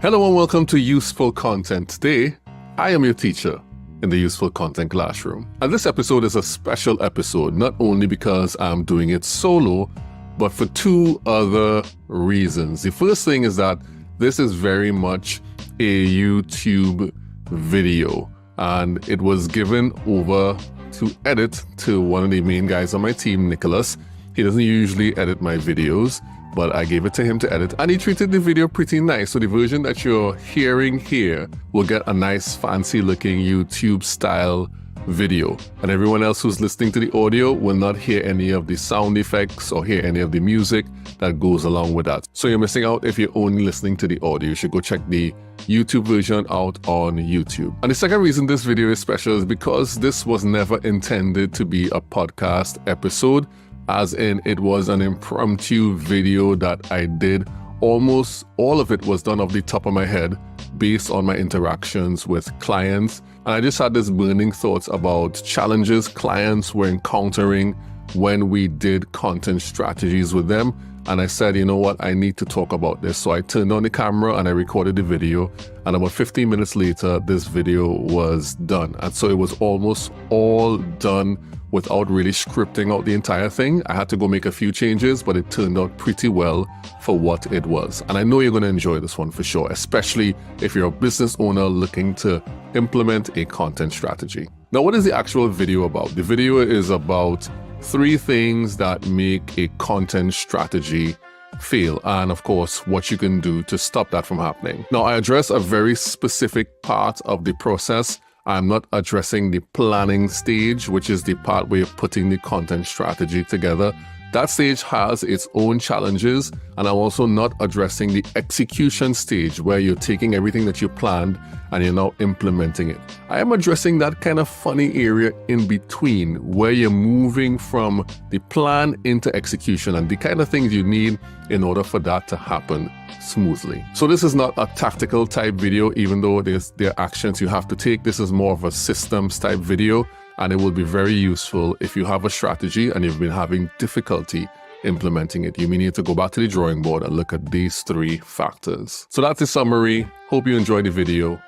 Hello and welcome to Useful Content. Today, I am your teacher in the Useful Content Classroom. And this episode is a special episode, not only because I'm doing it solo, but for two other reasons. The first thing is that this is very much a YouTube video, and it was given over to edit to one of the main guys on my team, Nicholas. He doesn't usually edit my videos, but I gave it to him to edit, and he treated the video pretty nice. So the version that you're hearing here will get a nice fancy looking YouTube style video, and everyone else who's listening to the audio will not hear any of the sound effects or hear any of the music that goes along with that. So you're missing out if you're only listening to the audio. You should go check the YouTube version out on YouTube. And the second reason this video is special is because this was never intended to be a podcast episode, as in it was an impromptu video that I did. Almost all of it was done off the top of my head based on my interactions with clients. And I just had this burning thoughts about challenges clients were encountering when we did content strategies with them. And I said, you know what, I need to talk about this. So I turned on the camera and I recorded the video. And about 15 minutes later, this video was done. And so it was almost all done without really scripting out the entire thing. I had to go make a few changes, but it turned out pretty well for what it was. And I know you're going to enjoy this one for sure, especially if you're a business owner looking to implement a content strategy. Now, what is the actual video about? The video is about 3 things that make a content strategy fail, and of course, what you can do to stop that from happening. Now, I address a very specific part of the process. I'm not addressing the planning stage, which is the part where you're putting the content strategy together. That stage has its own challenges, and I'm also not addressing the execution stage where you're taking everything that you planned and you're now implementing it. I am addressing that kind of funny area in between where you're moving from the plan into execution and the kind of things you need in order for that to happen smoothly. So this is not a tactical type video, even though there are actions you have to take. This is more of a systems type video, and it will be very useful if you have a strategy and you've been having difficulty implementing it. You may need to go back to the drawing board and look at these 3 factors. So that's the summary. Hope you enjoyed the video.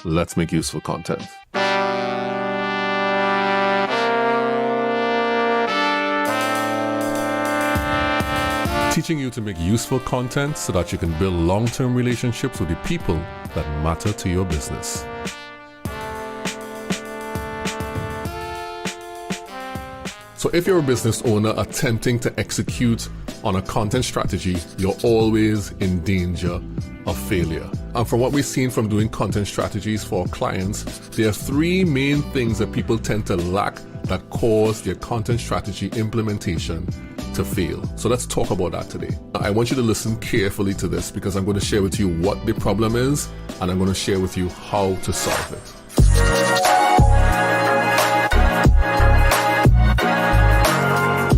Let's make useful content. Teaching you to make useful content so that you can build long-term relationships with the people that matter to your business. So if you're a business owner attempting to execute on a content strategy, you're always in danger of failure. And from what we've seen from doing content strategies for clients, there are 3 main things that people tend to lack that cause their content strategy implementation to fail. So let's talk about that today. I want you to listen carefully to this because I'm going to share with you what the problem is, and I'm going to share with you how to solve it.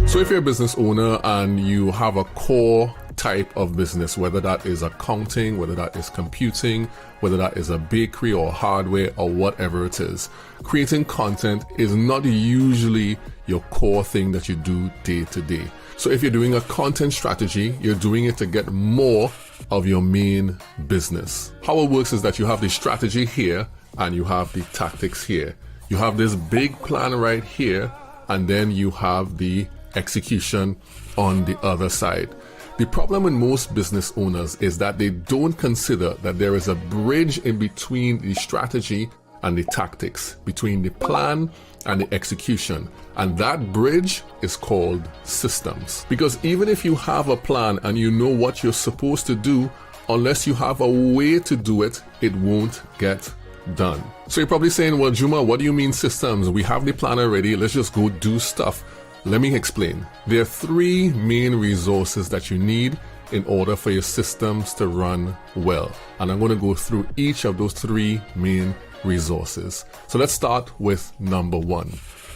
So if you're a business owner and you have a core type of business, whether that is accounting, whether that is computing, whether that is a bakery or hardware or whatever it is, creating content is not usually your core thing that you do day to day. So if you're doing a content strategy, you're doing it to get more of your main business. How it works is that you have the strategy here and you have the tactics here. You have this big plan right here, and then you have the execution on the other side. The problem with most business owners is that they don't consider that there is a bridge in between the strategy and the tactics, between the plan and the execution. And that bridge is called systems. Because even if you have a plan and you know what you're supposed to do, unless you have a way to do it, it won't get done. So you're probably saying, well, Juma, what do you mean systems? We have the plan already. Let's just go do stuff. Let me explain. There are 3 main resources that you need in order for your systems to run well. And I'm going to go through each of those 3 main resources. So let's start with number 1.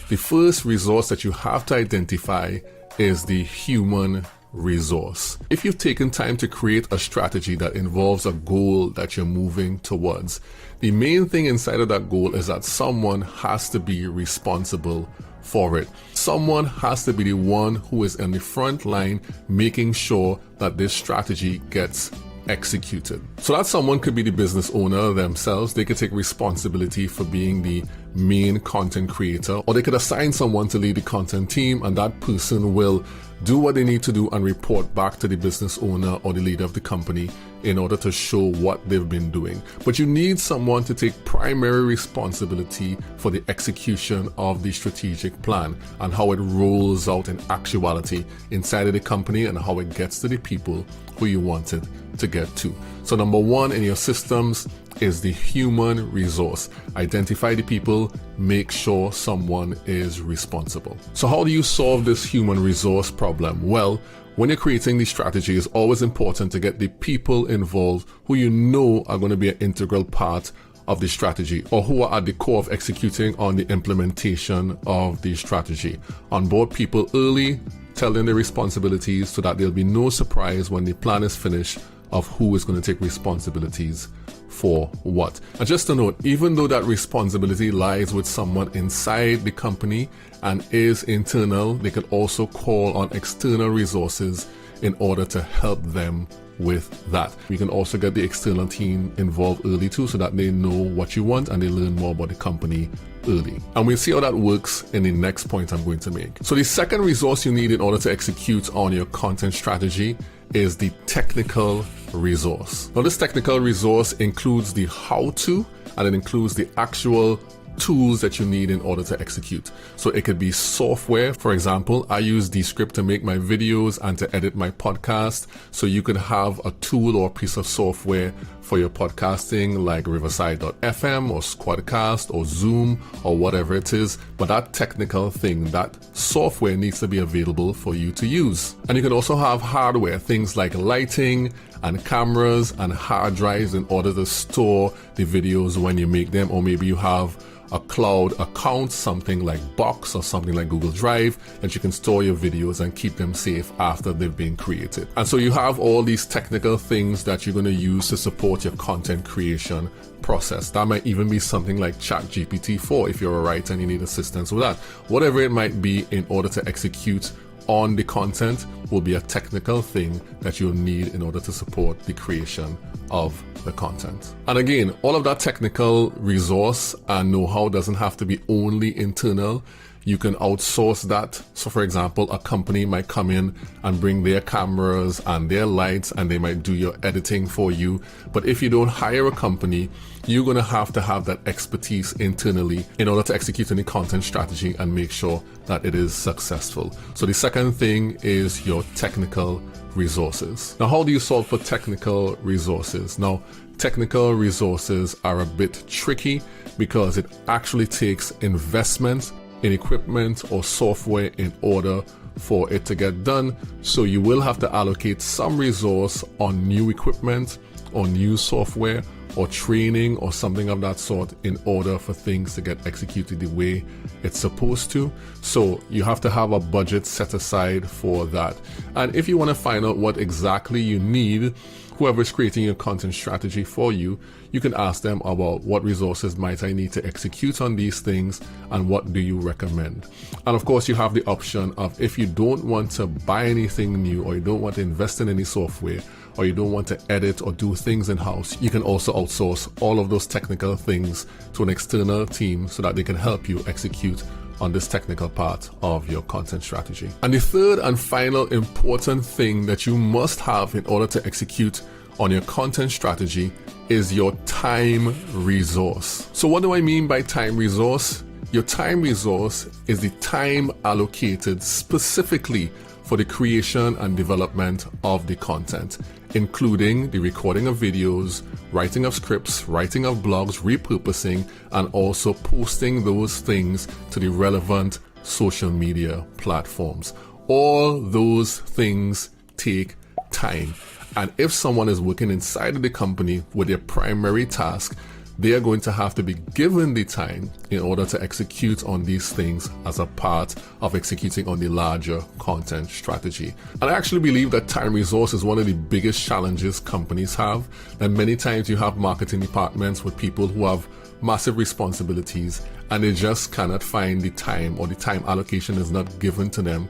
The first resource that you have to identify is the human resource. If you've taken time to create a strategy that involves a goal that you're moving towards, the main thing inside of that goal is that someone has to be responsible for it. Someone has to be the one who is in the front line making sure that this strategy gets executed. So that someone could be the business owner themselves. They could take responsibility for being the main content creator, or they could assign someone to lead the content team, and that person will do what they need to do and report back to the business owner or the leader of the company in order to show what they've been doing. But you need someone to take primary responsibility for the execution of the strategic plan and how it rolls out in actuality inside of the company and how it gets to the people who you want it to get to. So number one in your systems is the human resource. Identify the people, make sure someone is responsible. So how do you solve this human resource problem? Well, when you're creating the strategy, it's always important to get the people involved who you know are going to be an integral part of the strategy, or who are at the core of executing on the implementation of the strategy. Onboard people early, tell them their responsibilities so that there'll be no surprise when the plan is finished of who is going to take responsibilities for what. And just a note, even though that responsibility lies with someone inside the company and is internal, they can also call on external resources in order to help them with that. You can also get the external team involved early too, so that they know what you want and they learn more about the company early. And we'll see how that works in the next point I'm going to make. So the second resource you need in order to execute on your content strategy is the technical resource. Now, this technical resource includes the how-to, and it includes the actual tools that you need in order to execute. So it could be software. For example, I use Descript to make my videos and to edit my podcast. So you could have a tool or a piece of software for your podcasting like Riverside.fm or Squadcast or Zoom or whatever it is. But that technical thing, that software needs to be available for you to use. And you can also have hardware, things like lighting and cameras and hard drives in order to store the videos when you make them. Or maybe you have a cloud account, something like Box or something like Google Drive, that you can store your videos and keep them safe after they've been created. And so you have all these technical things that you're going to use to support your content creation process. That might even be something like ChatGPT-4 if you're a writer and you need assistance with that. Whatever it might be in order to execute on the content will be a technical thing that you'll need in order to support the creation of the content. And again, all of that technical resource and know-how doesn't have to be only internal. You can outsource that. So for example, a company might come in and bring their cameras and their lights and they might do your editing for you. But if you don't hire a company, you're going to have that expertise internally in order to execute any content strategy and make sure that it is successful. So the second thing is your technical resources. Now, how do you solve for technical resources? Now, technical resources are a bit tricky because it actually takes investment in equipment or software in order for it to get done. So you will have to allocate some resource on new equipment or new software or training or something of that sort in order for things to get executed the way it's supposed to. So you have to have a budget set aside for that. And if you want to find out what exactly you need, whoever is creating your content strategy for you, you can ask them about what resources might I need to execute on these things and what do you recommend. And of course, you have the option of, if you don't want to buy anything new or you don't want to invest in any software or you don't want to edit or do things in-house, you can also outsource all of those technical things to an external team so that they can help you execute on this technical part of your content strategy. And the third and final important thing that you must have in order to execute on your content strategy is your time resource. So what do I mean by time resource? Your time resource is the time allocated specifically for the creation and development of the content, including the recording of videos, writing of scripts, writing of blogs, repurposing, and also posting those things to the relevant social media platforms. All those things take time. And if someone is working inside of the company with their primary task, they are going to have to be given the time in order to execute on these things as a part of executing on the larger content strategy. And I actually believe that time resource is one of the biggest challenges companies have. And many times you have marketing departments with people who have massive responsibilities and they just cannot find the time, or the time allocation is not given to them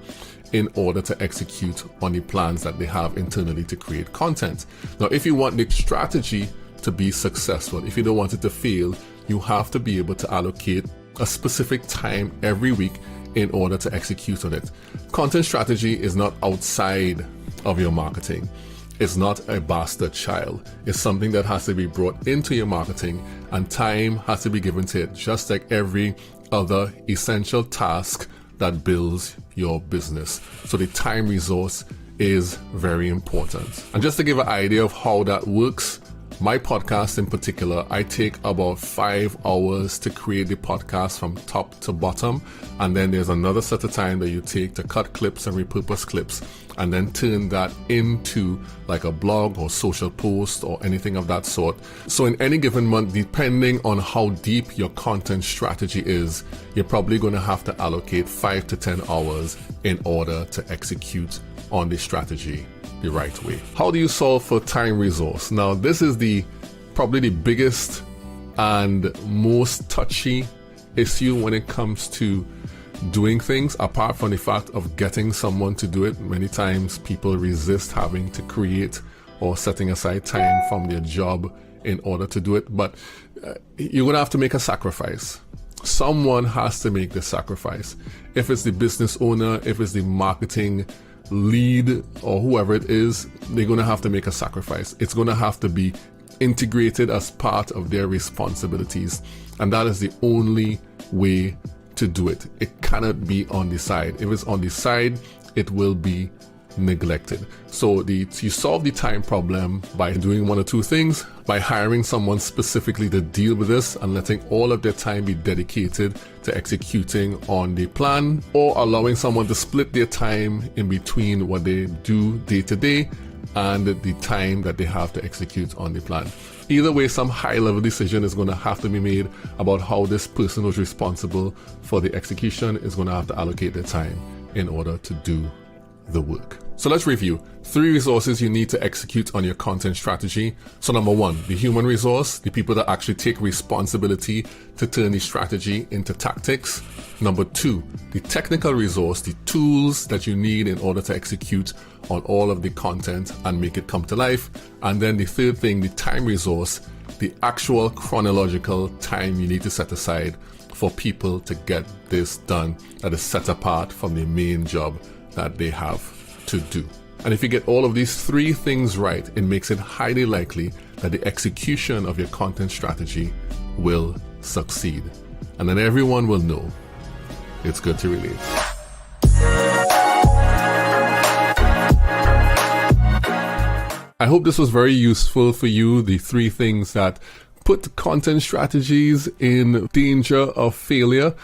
in order to execute on the plans that they have internally to create content. Now, if you want the strategy to be successful, if you don't want it to fail, you have to be able to allocate a specific time every week in order to execute on it. Content strategy is not outside of your marketing. It's not a bastard child. It's something that has to be brought into your marketing, and time has to be given to it, just like every other essential task that builds your business. So the time resource is very important. And just to give an idea of how that works, my podcast in particular, I take about 5 hours to create the podcast from top to bottom. And then there's another set of time that you take to cut clips and repurpose clips and then turn that into like a blog or social post or anything of that sort. So in any given month, depending on how deep your content strategy is, you're probably going to have to allocate 5 to 10 hours in order to execute on the strategy the right way. How do you solve for time resource? Now, this is probably the biggest and most touchy issue when it comes to doing things, apart from the fact of getting someone to do it. Many times people resist having to create or setting aside time from their job in order to do it. But you're going to have to make a sacrifice. Someone has to make the sacrifice. If it's the business owner, if it's the marketing lead, or whoever it is, they're going to have to make a sacrifice. It's going to have to be integrated as part of their responsibilities. And that is the only way to do it. It cannot be on the side. If it's on the side, it will be neglected. So you solve the time problem by doing one or two things: by hiring someone specifically to deal with this and letting all of their time be dedicated to executing on the plan, or allowing someone to split their time in between what they do day to day and the time that they have to execute on the plan. Either way, some high-level decision is going to have to be made about how this person who's responsible for the execution is going to have to allocate their time in order to do the work. So let's review 3 resources you need to execute on your content strategy. So number 1, the human resource, the people that actually take responsibility to turn the strategy into tactics. Number 2, the technical resource, the tools that you need in order to execute on all of the content and make it come to life. And then the third thing, the time resource, the actual chronological time you need to set aside for people to get this done, that is set apart from the main job that they have to do. And if you get all of these 3 things right, it makes it highly likely that the execution of your content strategy will succeed. And then everyone will know it's good to relate. I hope this was very useful for you, the 3 things that put content strategies in danger of failure.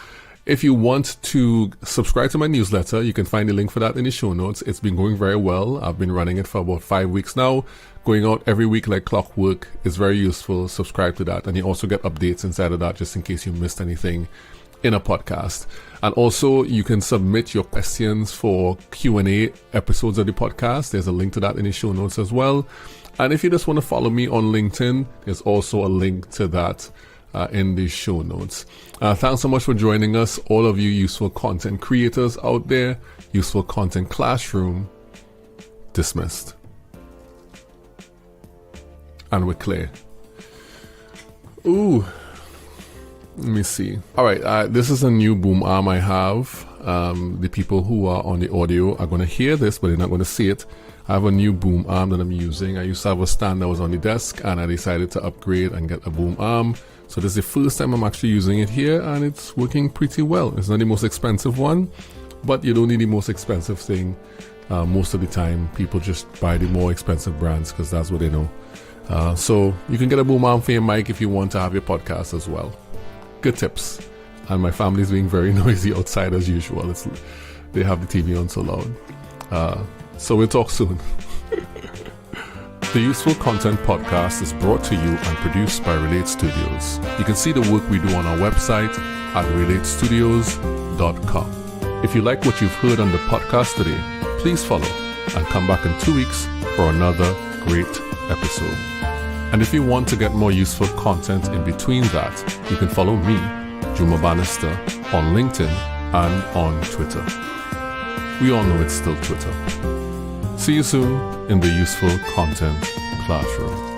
If you want to subscribe to my newsletter, you can find the link for that in the show notes. It's been going very well. I've been running it for about 5 weeks now, going out every week like clockwork. It's very useful. Subscribe to that. And you also get updates inside of that just in case you missed anything in a podcast. And also you can submit your questions for Q&A episodes of the podcast. There's a link to that in the show notes as well. And if you just want to follow me on LinkedIn, there's also a link to that in the show notes. Thanks so much for joining us, all of you useful content creators out there. Useful Content Classroom dismissed. And we're clear. Ooh, let me see. All right, this is a new boom arm I have. The people who are on the audio are going to hear this, but they're not going to see it. I have a new boom arm that I'm using. I used to have a stand that was on the desk, and I decided to upgrade and get a boom arm. So this is the first time I'm actually using it here, and it's working pretty well. It's not the most expensive one, but you don't need the most expensive thing. Most of the time, people just buy the more expensive brands because that's what they know. So you can get a boom arm for your mic if you want to have your podcast as well. Good tips. And my family's being very noisy outside as usual. They have the TV on so loud. So we'll talk soon. The Useful Content Podcast is brought to you and produced by Relate Studios. You can see the work we do on our website at relatestudios.com. If you like what you've heard on the podcast today, please follow and come back in 2 weeks for another great episode. And if you want to get more useful content in between that, you can follow me, Juma Bannister, on LinkedIn and on Twitter. we all know it's still Twitter. See you soon in the Useful Content Classroom.